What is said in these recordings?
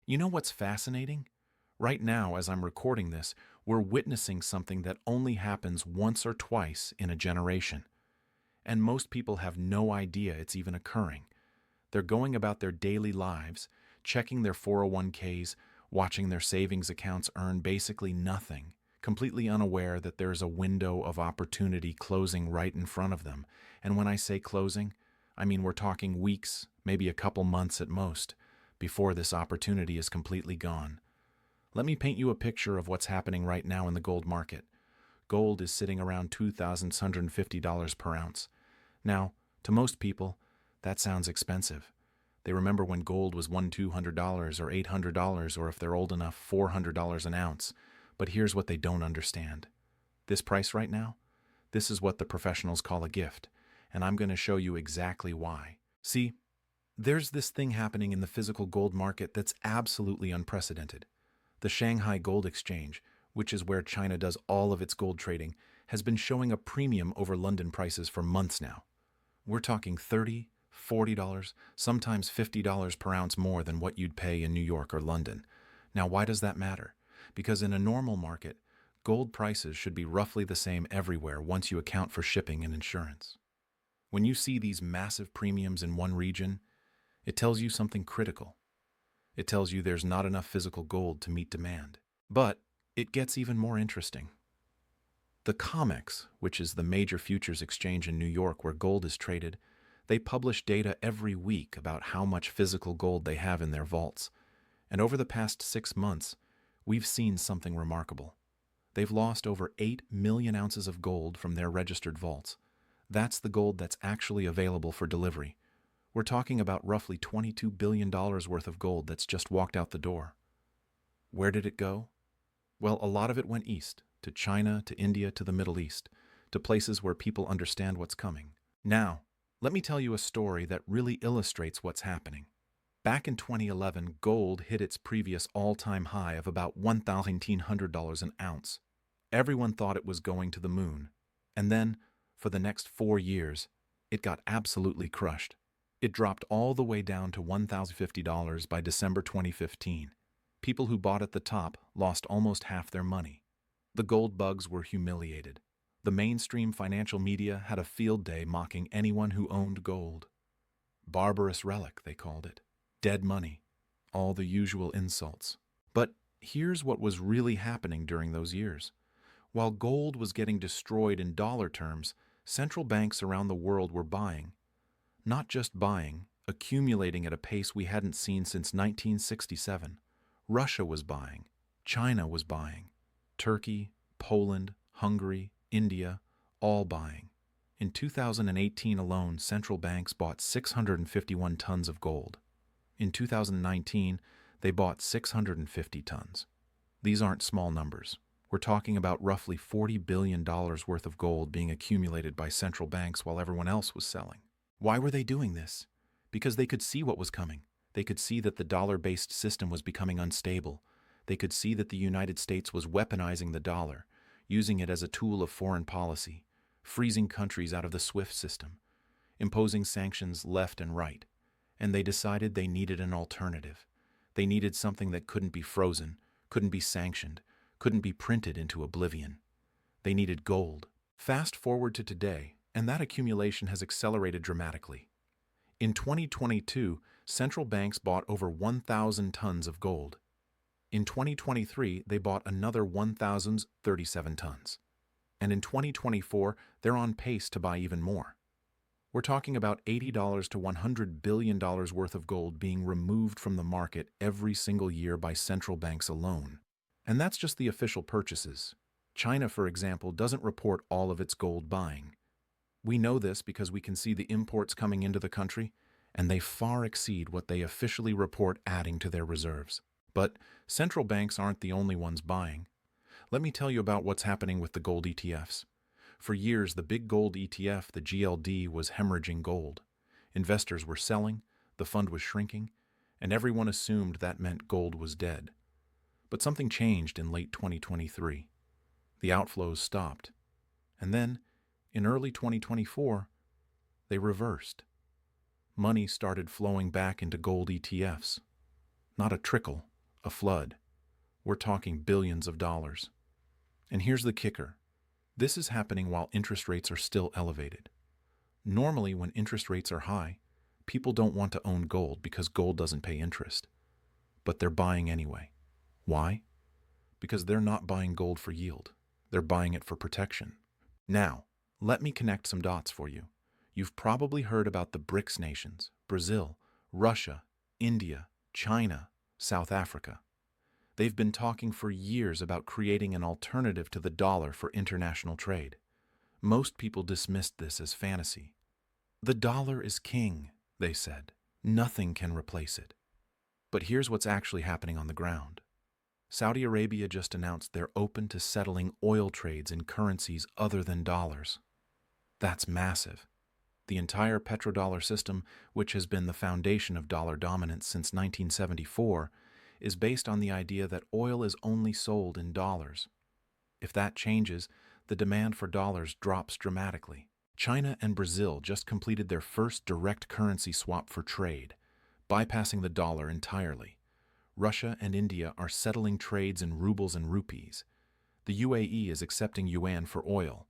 You know what's fascinating? Right now, as I'm recording this, we're witnessing something that only happens once or twice in a generation. And most people have no idea it's even occurring. They're going about their daily lives, checking their 401ks, watching their savings accounts earn basically nothing, completely unaware that there's a window of opportunity closing right in front of them. And when I say closing, I mean we're talking weeks, maybe a couple months at most, before this opportunity is completely gone. Let me paint you a picture of what's happening right now in the gold market. Gold is sitting around $2,650 per ounce. Now, to most people, that sounds expensive. They remember when gold was $200 or $800, or if they're old enough, $400 an ounce. But here's what they don't understand. This price right now? This is what the professionals call a gift, and I'm going to show you exactly why. See, there's this thing happening in the physical gold market that's absolutely unprecedented. The Shanghai Gold Exchange, which is where China does all of its gold trading, has been showing a premium over London prices for months now. We're talking $30, $40, sometimes $50 per ounce more than what you'd pay in New York or London. Now, why does that matter? Because in a normal market, gold prices should be roughly the same everywhere once you account for shipping and insurance. When you see these massive premiums in one region, it tells you something critical. It tells you there's not enough physical gold to meet demand. But it gets even more interesting. The COMEX, which is the major futures exchange in New York where gold is traded, they publish data every week about how much physical gold they have in their vaults. And over the past 6 months, we've seen something remarkable. They've lost over 8 million ounces of gold from their registered vaults. That's the gold that's actually available for delivery. We're talking about roughly $22 billion worth of gold that's just walked out the door. Where did it go? Well, a lot of it went east, to China, to India, to the Middle East, to places where people understand what's coming. Now, let me tell you a story that really illustrates what's happening. Back in 2011, gold hit its previous all-time high of about $1,900 an ounce. Everyone thought it was going to the moon. And then, for the next 4 years, it got absolutely crushed. It dropped all the way down to $1,050 by December 2015. People who bought at the top lost almost half their money. The gold bugs were humiliated. The mainstream financial media had a field day mocking anyone who owned gold. Barbarous relic, they called it. Dead money. All the usual insults. But here's what was really happening during those years. While gold was getting destroyed in dollar terms, central banks around the world were buying. Not just buying, accumulating at a pace we hadn't seen since 1967. Russia was buying. China was buying. Turkey, Poland, Hungary, India, all buying. In 2018 alone, central banks bought 651 tons of gold. In 2019, they bought 650 tons. These aren't small numbers. We're talking about roughly $40 billion worth of gold being accumulated by central banks while everyone else was selling. Why were they doing this? Because they could see what was coming. They could see that the dollar-based system was becoming unstable. They could see that the United States was weaponizing the dollar, using it as a tool of foreign policy, freezing countries out of the SWIFT system, imposing sanctions left and right. And they decided they needed an alternative. They needed something that couldn't be frozen, couldn't be sanctioned, couldn't be printed into oblivion. They needed gold. Fast forward to today, and that accumulation has accelerated dramatically. In 2022, central banks bought over 1,000 tons of gold. In 2023, they bought another 1,037 tons. And in 2024, they're on pace to buy even more. We're talking about $80 to $100 billion worth of gold being removed from the market every single year by central banks alone. And that's just the official purchases. China, for example, doesn't report all of its gold buying. We know this because we can see the imports coming into the country, and they far exceed what they officially report adding to their reserves. But central banks aren't the only ones buying. Let me tell you about what's happening with the gold ETFs. For years, the big gold ETF, the GLD, was hemorrhaging gold. Investors were selling, the fund was shrinking, and everyone assumed that meant gold was dead. But something changed in late 2023. The outflows stopped. And then, in early 2024, they reversed. Money started flowing back into gold ETFs. Not a trickle, a flood. We're talking billions of dollars. And here's the kicker. This is happening while interest rates are still elevated. Normally, when interest rates are high, people don't want to own gold because gold doesn't pay interest. But they're buying anyway. Why? Because they're not buying gold for yield. They're buying it for protection. Now, let me connect some dots for you. You've probably heard about the BRICS nations: Brazil, Russia, India, China, South Africa. They've been talking for years about creating an alternative to the dollar for international trade. Most people dismissed this as fantasy. The dollar is king, they said. Nothing can replace it. But here's what's actually happening on the ground. Saudi Arabia just announced they're open to settling oil trades in currencies other than dollars. That's massive. The entire petrodollar system, which has been the foundation of dollar dominance since 1974, is based on the idea that oil is only sold in dollars. If that changes, the demand for dollars drops dramatically. China and Brazil just completed their first direct currency swap for trade, bypassing the dollar entirely. Russia and India are settling trades in rubles and rupees. The UAE is accepting yuan for oil.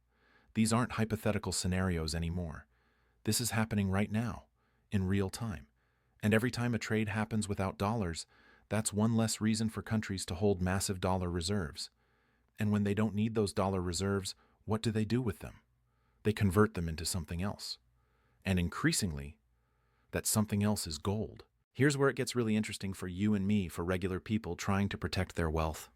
These aren't hypothetical scenarios anymore. This is happening right now, in real time. And every time a trade happens without dollars, that's one less reason for countries to hold massive dollar reserves. And when they don't need those dollar reserves, what do they do with them? They convert them into something else. And increasingly, that something else is gold. Here's where it gets really interesting for you and me, for regular people trying to protect their wealth.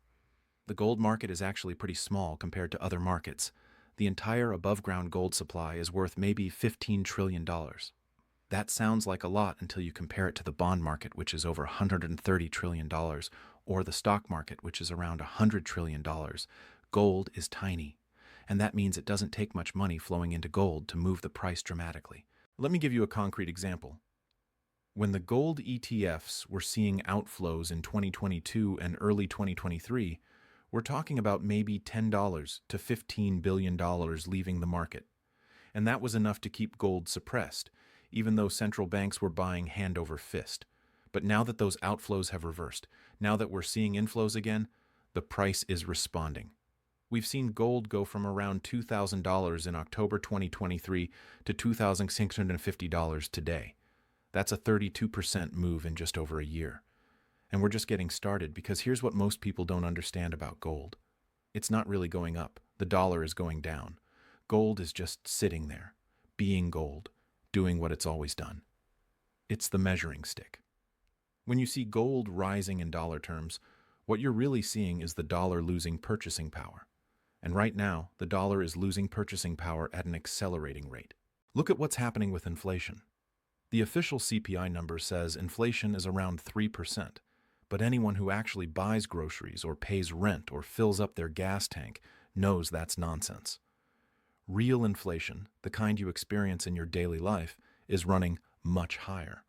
The gold market is actually pretty small compared to other markets. The entire above-ground gold supply is worth maybe $15 trillion. That sounds like a lot until you compare it to the bond market, which is over $130 trillion, or the stock market, which is around $100 trillion. Gold is tiny, and that means it doesn't take much money flowing into gold to move the price dramatically. Let me give you a concrete example. When the gold ETFs were seeing outflows in 2022 and early 2023, we're talking about maybe $10 to $15 billion leaving the market. And that was enough to keep gold suppressed, even though central banks were buying hand over fist. But now that those outflows have reversed, now that we're seeing inflows again, the price is responding. We've seen gold go from around $2,000 in October 2023 to $2,650 today. That's a 32% move in just over a year. And we're just getting started, because here's what most people don't understand about gold. It's not really going up. The dollar is going down. Gold is just sitting there, being gold, doing what it's always done. It's the measuring stick. When you see gold rising in dollar terms, what you're really seeing is the dollar losing purchasing power. And right now, the dollar is losing purchasing power at an accelerating rate. Look at what's happening with inflation. The official CPI number says inflation is around 3%, but anyone who actually buys groceries or pays rent or fills up their gas tank knows that's nonsense. Real inflation, the kind you experience in your daily life, is running much higher.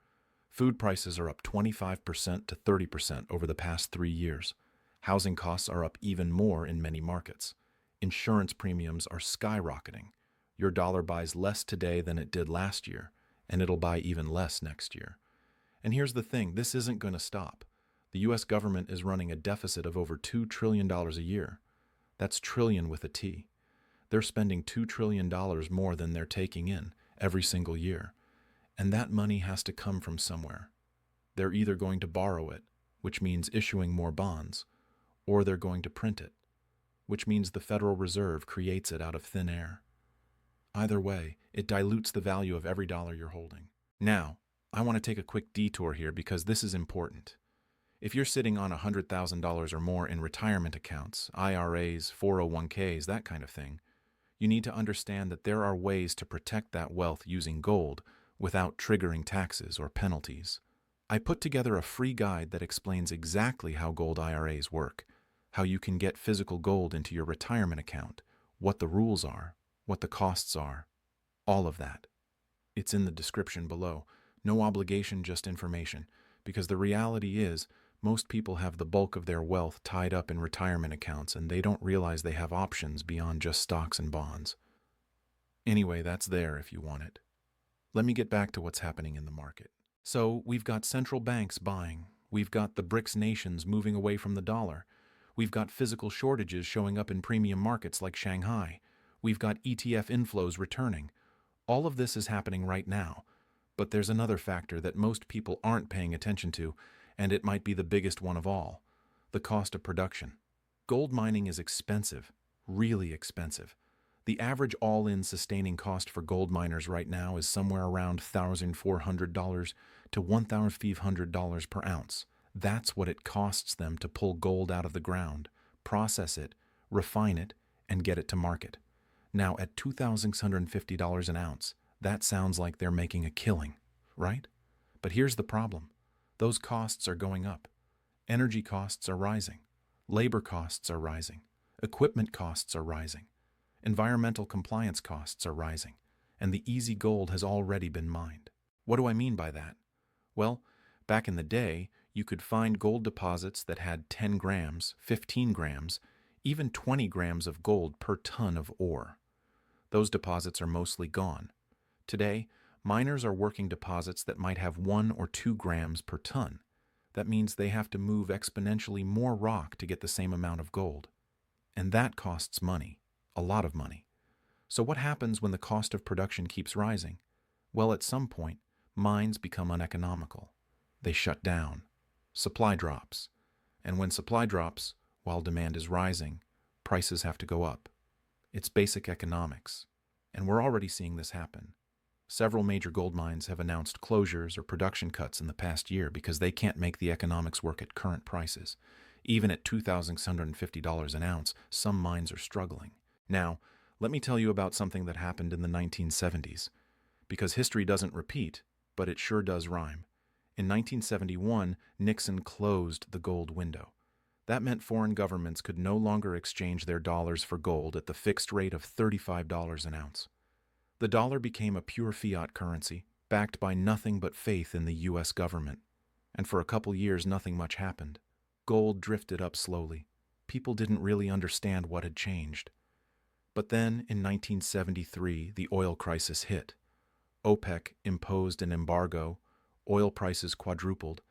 Food prices are up 25% to 30% over the past 3 years. Housing costs are up even more in many markets. Insurance premiums are skyrocketing. Your dollar buys less today than it did last year, and it'll buy even less next year. And here's the thing, this isn't going to stop. The U.S. government is running a deficit of over $2 trillion a year. That's trillion with a T. They're spending $2 trillion more than they're taking in every single year. And that money has to come from somewhere. They're either going to borrow it, which means issuing more bonds, or they're going to print it, which means the Federal Reserve creates it out of thin air. Either way, it dilutes the value of every dollar you're holding. Now, I want to take a quick detour here because this is important. If you're sitting on $100,000 or more in retirement accounts, IRAs, 401ks, that kind of thing, you need to understand that there are ways to protect that wealth using gold without triggering taxes or penalties. I put together a free guide that explains exactly how gold IRAs work, how you can get physical gold into your retirement account, what the rules are, what the costs are, all of that. It's in the description below. No obligation, just information, because the reality is most people have the bulk of their wealth tied up in retirement accounts, and they don't realize they have options beyond just stocks and bonds. Anyway, that's there if you want it. Let me get back to what's happening in the market. So we've got central banks buying, We've got the BRICS nations moving away from the dollar. We've got physical shortages showing up in premium markets like Shanghai. We've got ETF inflows returning. All of this is happening right now. But there's another factor that most people aren't paying attention to, and it might be the biggest one of all: the cost of production. Gold mining is expensive, really expensive. The average all-in sustaining cost for gold miners right now is somewhere around $1,400 to $1,500 per ounce. That's what it costs them to pull gold out of the ground, process it, refine it, and get it to market. Now, at $2,650 an ounce, that sounds like they're making a killing, right? But here's the problem. Those costs are going up. Energy costs are rising. Labor costs are rising. Equipment costs are rising. Environmental compliance costs are rising. And the easy gold has already been mined. What do I mean by that? Well, back in the day, you could find gold deposits that had 10 grams, 15 grams, even 20 grams of gold per ton of ore. Those deposits are mostly gone. Today, miners are working deposits that might have 1 or 2 grams per ton. That means they have to move exponentially more rock to get the same amount of gold. And that costs money, a lot of money. So what happens when the cost of production keeps rising? Well, at some point, mines become uneconomical. They shut down. Supply drops. And when supply drops, while demand is rising, prices have to go up. It's basic economics. And we're already seeing this happen. Several major gold mines have announced closures or production cuts in the past year because they can't make the economics work at current prices. Even at $2,650 an ounce, some mines are struggling. Now, let me tell you about something that happened in the 1970s. Because history doesn't repeat, but it sure does rhyme. In 1971, Nixon closed the gold window. That meant foreign governments could no longer exchange their dollars for gold at the fixed rate of $35 an ounce. The dollar became a pure fiat currency, backed by nothing but faith in the U.S. government. And for a couple years, nothing much happened. Gold drifted up slowly. People didn't really understand what had changed. But then, in 1973, the oil crisis hit. OPEC imposed an embargo, oil prices quadrupled,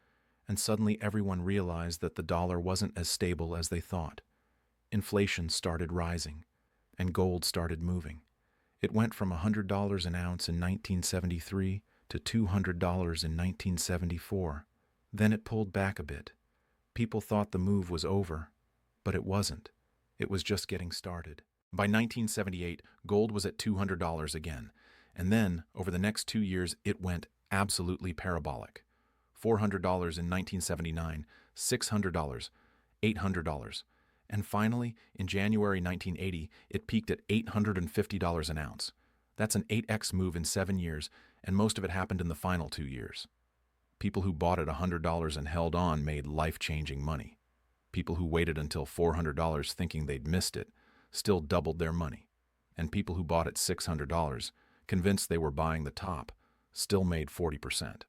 and suddenly everyone realized that the dollar wasn't as stable as they thought. Inflation started rising, and gold started moving. It went from $100 an ounce in 1973 to $200 in 1974. Then it pulled back a bit. People thought the move was over, but it wasn't. It was just getting started. By 1978, gold was at $200 again, and then, over the next 2 years, it went absolutely parabolic. $400 in 1979, $600, $800. And finally, in January 1980, it peaked at $850 an ounce. That's an 8x move in 7 years, and most of it happened in the final 2 years. People who bought at $100 and held on made life-changing money. People who waited until $400 thinking they'd missed it still doubled their money. And people who bought at $600, convinced they were buying the top, still made 40%.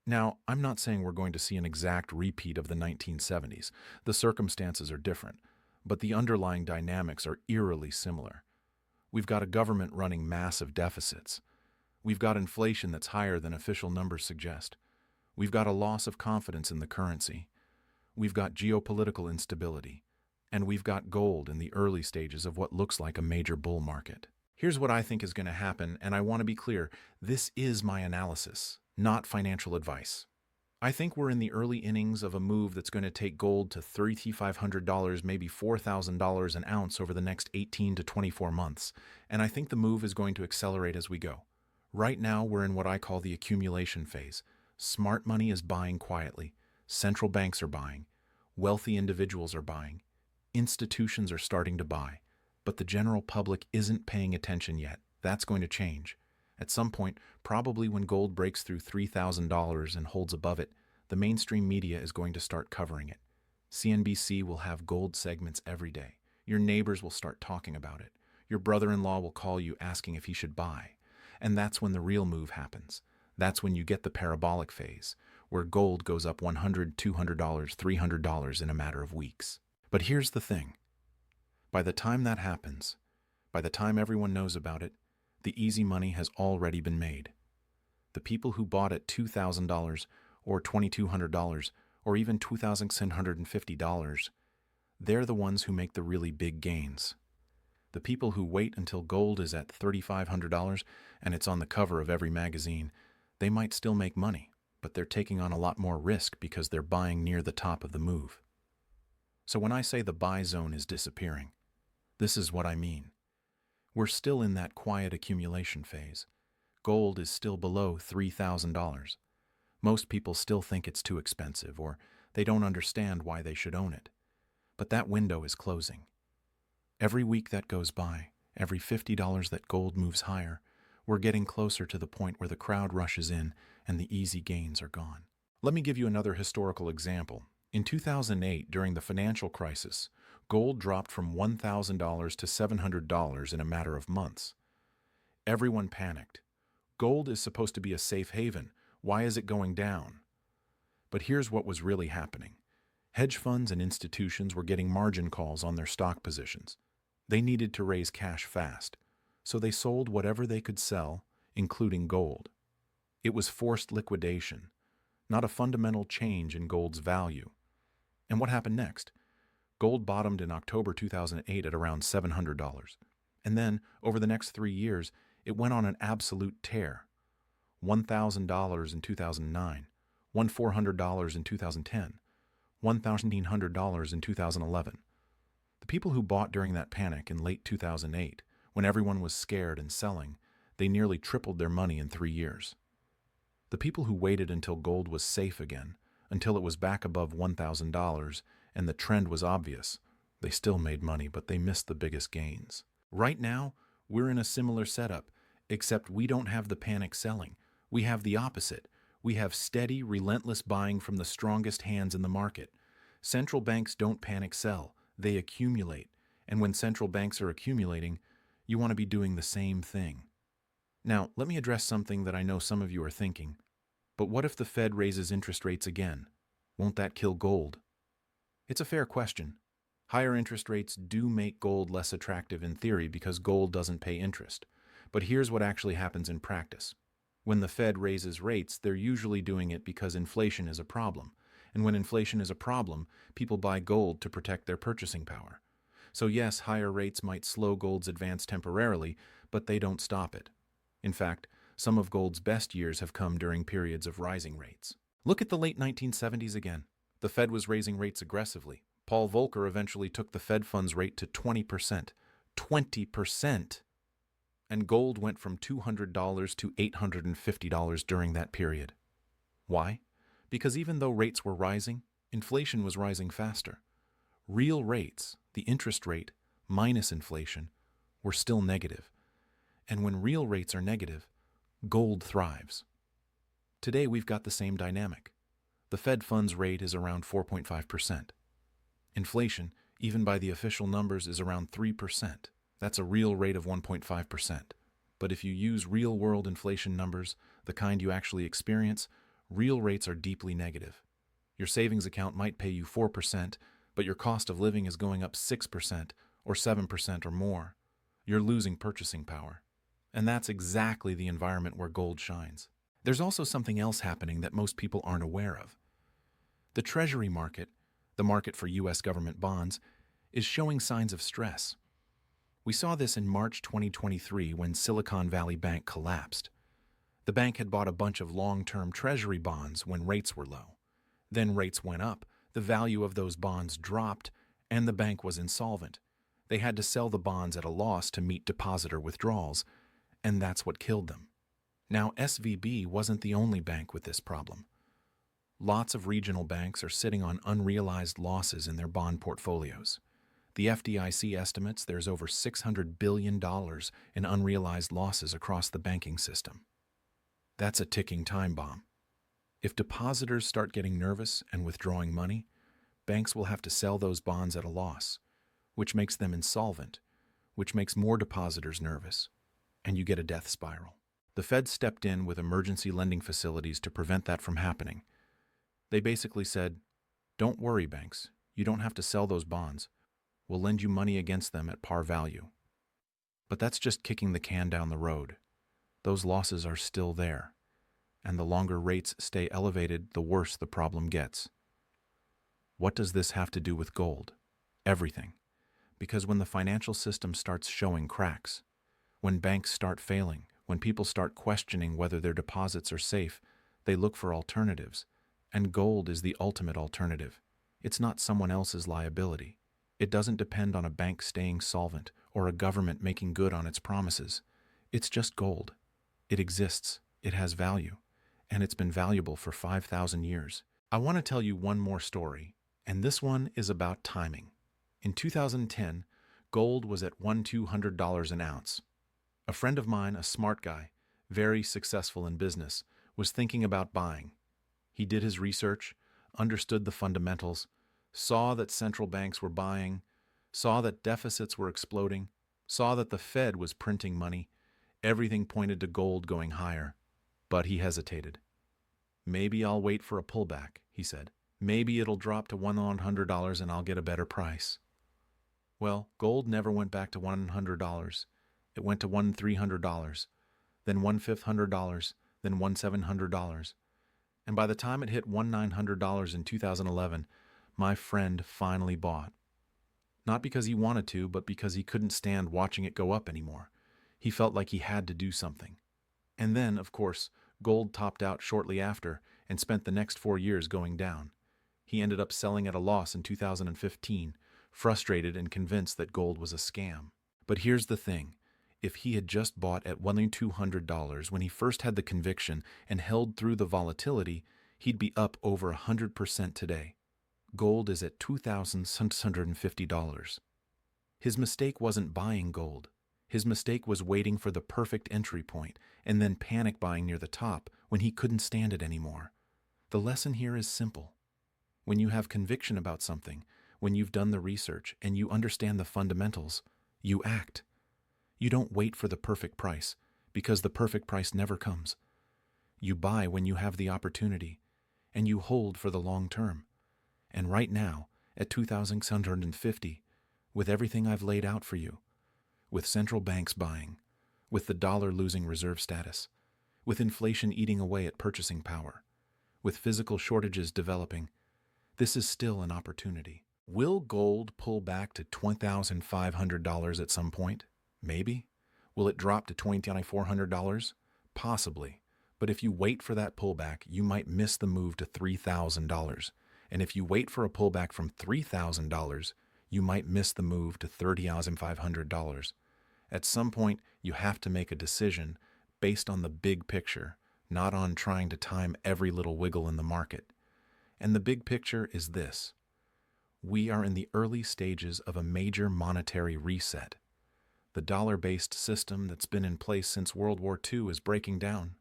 Now, I'm not saying we're going to see an exact repeat of the 1970s. The circumstances are different, but the underlying dynamics are eerily similar. We've got a government running massive deficits. We've got inflation that's higher than official numbers suggest. We've got a loss of confidence in the currency. We've got geopolitical instability. And we've got gold in the early stages of what looks like a major bull market. Here's what I think is going to happen, and I want to be clear. This is my analysis, not financial advice. I think we're in the early innings of a move that's going to take gold to $3,500, maybe $4,000 an ounce over the next 18 to 24 months, and I think the move is going to accelerate as we go. Right now, we're in what I call the accumulation phase. Smart money is buying quietly. Central banks are buying. Wealthy individuals are buying. Institutions are starting to buy. But the general public isn't paying attention yet. That's going to change. At some point, probably when gold breaks through $3,000 and holds above it, the mainstream media is going to start covering it. CNBC will have gold segments every day. Your neighbors will start talking about it. Your brother-in-law will call you asking if he should buy. And that's when the real move happens. That's when you get the parabolic phase, where gold goes up $100, $200, $300 in a matter of weeks. But here's the thing. By the time that happens, by the time everyone knows about it, the easy money has already been made. The people who bought at $2,000 or $2,200 or even $2,650, they're the ones who make the really big gains. The people who wait until gold is at $3,500 and it's on the cover of every magazine, they might still make money, but they're taking on a lot more risk because they're buying near the top of the move. So when I say the buy zone is disappearing, this is what I mean. We're still in that quiet accumulation phase. Gold is still below $3,000. Most people still think it's too expensive, or they don't understand why they should own it. But that window is closing. Every week that goes by, every $50 that gold moves higher, we're getting closer to the point where the crowd rushes in and the easy gains are gone. Let me give you another historical example. In 2008, during the financial crisis, gold dropped from $1,000 to $700 in a matter of months. Everyone panicked. Gold is supposed to be a safe haven. Why is it going down? But here's what was really happening. Hedge funds and institutions were getting margin calls on their stock positions. They needed to raise cash fast, so they sold whatever they could sell, including gold. It was forced liquidation, not a fundamental change in gold's value. And what happened next? Gold bottomed in October 2008 at around $700. And then, over the next 3 years, it went on an absolute tear. $1,000 in 2009, $1,400 in 2010, $1,900 in 2011. The people who bought during that panic in late 2008, when everyone was scared and selling, they nearly tripled their money in 3 years. The people who waited until gold was safe again, until it was back above $1,000 and the trend was obvious, they still made money, but they missed the biggest gains. Right now, we're in a similar setup, except we don't have the panic selling. We have the opposite. We have steady, relentless buying from the strongest hands in the market. Central banks don't panic sell. They accumulate. And when central banks are accumulating, you want to be doing the same thing. Now, let me address something that I know some of you are thinking. But what if the Fed raises interest rates again? Won't that kill gold? It's a fair question. Higher interest rates do make gold less attractive in theory because gold doesn't pay interest. But here's what actually happens in practice. When the Fed raises rates, they're usually doing it because inflation is a problem. And when inflation is a problem, people buy gold to protect their purchasing power. So yes, higher rates might slow gold's advance temporarily, but they don't stop it. In fact, some of gold's best years have come during periods of rising rates. Look at the late 1970s again. The Fed was raising rates aggressively. Paul Volcker eventually took the Fed funds rate to 20%. 20%! And gold went from $200 to $850 during that period. Why? Because even though rates were rising, inflation was rising faster. Real rates, the interest rate, minus inflation, were still negative. And when real rates are negative, gold thrives. Today we've got the same dynamic. The Fed funds rate is around 4.5%. Inflation, even by the official numbers, is around 3%. That's a real rate of 1.5%. But if you use real-world inflation numbers, the kind you actually experience, real rates are deeply negative. Your savings account might pay you 4%, but your cost of living is going up 6% or 7% or more. You're losing purchasing power. And that's exactly the environment where gold shines. There's also something else happening that most people aren't aware of. The Treasury market, the market for U.S. government bonds, is showing signs of stress. We saw this in March 2023 when Silicon Valley Bank collapsed. The bank had bought a bunch of long-term Treasury bonds when rates were low. Then rates went up, the value of those bonds dropped, and the bank was insolvent. They had to sell the bonds at a loss to meet depositor withdrawals, and that's what killed them. Now, SVB wasn't the only bank with this problem. Lots of regional banks are sitting on unrealized losses in their bond portfolios. The FDIC estimates there's over $600 billion in unrealized losses across the banking system. That's a ticking time bomb. If depositors start getting nervous and withdrawing money, banks will have to sell those bonds at a loss, which makes them insolvent, which makes more depositors nervous, and you get a death spiral. The Fed stepped in with emergency lending facilities to prevent that from happening. They basically said, "Don't worry, banks. You don't have to sell those bonds. We'll lend you money against them at par value." But that's just kicking the can down the road. Those losses are still there, and the longer rates stay elevated, the worse the problem gets. What does this have to do with gold? Everything. Because when the financial system starts showing cracks, when banks start failing, when people start questioning whether their deposits are safe, they look for alternatives. And gold is the ultimate alternative. It's not someone else's liability. It doesn't depend on a bank staying solvent or a government making good on its promises. It's just gold. It exists, it has value, and it's been valuable for 5,000 years. I want to tell you one more story, and this one is about timing. In 2010, gold was at $1,200 an ounce. A friend of mine, a smart guy, very successful in business, was thinking about buying. He did his research, understood the fundamentals, saw that central banks were buying, saw that deficits were exploding, saw that the Fed was printing money. Everything pointed to gold going higher. But he hesitated. Maybe I'll wait for a pullback, he said. Maybe it'll drop to $100 and I'll get a better price. Well, gold never went back to $100. It went to $1,300, then $1,500, then $1,700. And by the time it hit $1,900 in 2011, my friend finally bought. Not because he wanted to, but because he couldn't stand watching it go up anymore. He felt like he had to do something. And then, of course, gold topped out shortly after and spent the next 4 years going down. He ended up selling at a loss in 2015, frustrated and convinced that gold was a scam. But here's the thing. If he had just bought at $1,200 when he first had the conviction and held through the volatility, he'd be up over 100% today. Gold is at $2,650. His mistake wasn't buying gold. His mistake was waiting for the perfect entry point and then panic buying near the top when he couldn't stand it anymore. The lesson here is simple. When you have conviction about something, when you've done the research and you understand the fundamentals, you act. You don't wait for the perfect price, because the perfect price never comes. You buy when you have the opportunity, and you hold for the long term. And right now, at 2,650, with everything I've laid out for you, with central banks buying, with the dollar losing reserve status, with inflation eating away at purchasing power, with physical shortages developing, this is still an opportunity. Will gold pull back to $2,500 at some point? Maybe. Will it drop to $2,400? Possibly. But if you wait for that pullback, you might miss the move to $3,000. And if you wait for a pullback from $3,000, you might miss the move to $30,500. At some point, you have to make a decision based on the big picture, not on trying to time every little wiggle in the market. And the big picture is this. We are in the early stages of a major monetary reset. The dollar-based system that's been in place since World War II is breaking down.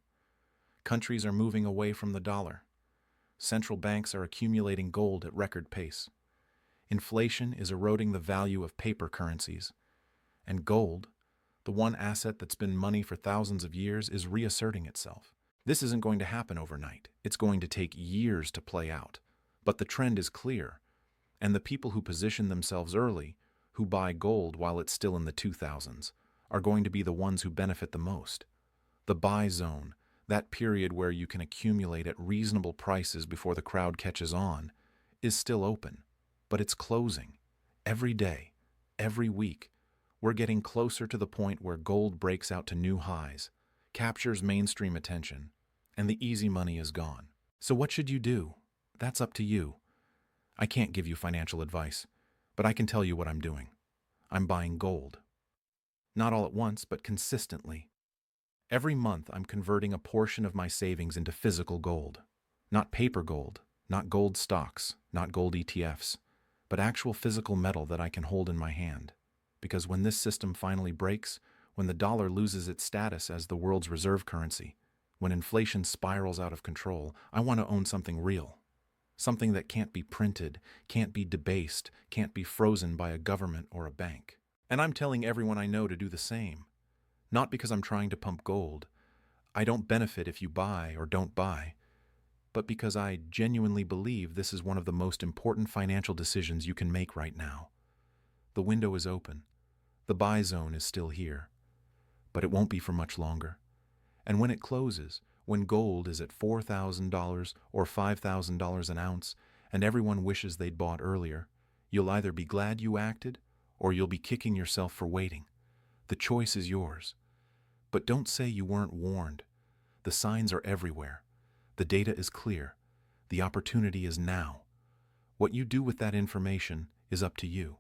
Countries are moving away from the dollar. Central banks are accumulating gold at record pace. Inflation is eroding the value of paper currencies. And gold, the one asset that's been money for thousands of years, is reasserting itself. This isn't going to happen overnight. It's going to take years to play out. But the trend is clear. And the people who position themselves early, who buy gold while it's still in the 2000s, are going to be the ones who benefit the most. The buy zone, that period where you can accumulate at reasonable prices before the crowd catches on, is still open, but it's closing. Every day, every week, we're getting closer to the point where gold breaks out to new highs, captures mainstream attention, and the easy money is gone. So what should you do? That's up to you. I can't give you financial advice, but I can tell you what I'm doing. I'm buying gold. Not all at once, but consistently. Every month, I'm converting a portion of my savings into physical gold. Not paper gold, not gold stocks, not gold ETFs, but actual physical metal that I can hold in my hand. Because when this system finally breaks, when the dollar loses its status as the world's reserve currency, when inflation spirals out of control, I want to own something real. Something that can't be printed, can't be debased, can't be frozen by a government or a bank. And I'm telling everyone I know to do the same. Not because I'm trying to pump gold. I don't benefit if you buy or don't buy. But because I genuinely believe this is one of the most important financial decisions you can make right now. The window is open. The buy zone is still here. But it won't be for much longer. And when it closes, when gold is at $4,000 or $5,000 an ounce, and everyone wishes they'd bought earlier, you'll either be glad you acted or you'll be kicking yourself for waiting. The choice is yours. But don't say you weren't warned. The signs are everywhere. The data is clear. The opportunity is now. What you do with that information is up to you.